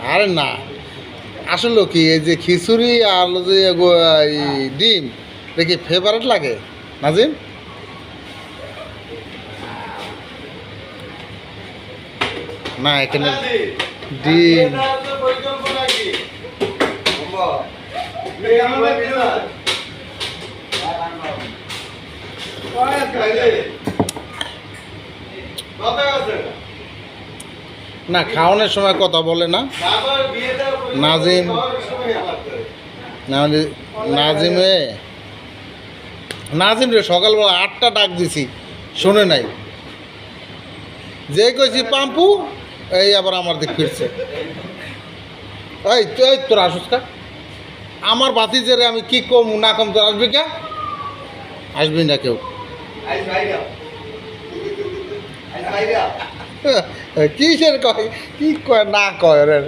আরে না, আসলে কি এই যে খিচুড়ি আর যে এই ডিম দেখি ফেভারিট লাগে নাজিম? না এখানে ডিম না, খাওয়ানোর সময় কথা বলে না নাজিম। নাজিমে নাজিম রে সকালবেলা 8টা ডাক দিছি, শোনে নাই। যে কইছি পাম্পু, এই আবার আমার দিক ফিরছে। এই তোর আসুস কা? আমার বাতিজে রে আমি কি কম না কম, তোর আসবি কে? আসবি না কেউ। কিসের কয়, কি কয় না কয় রে?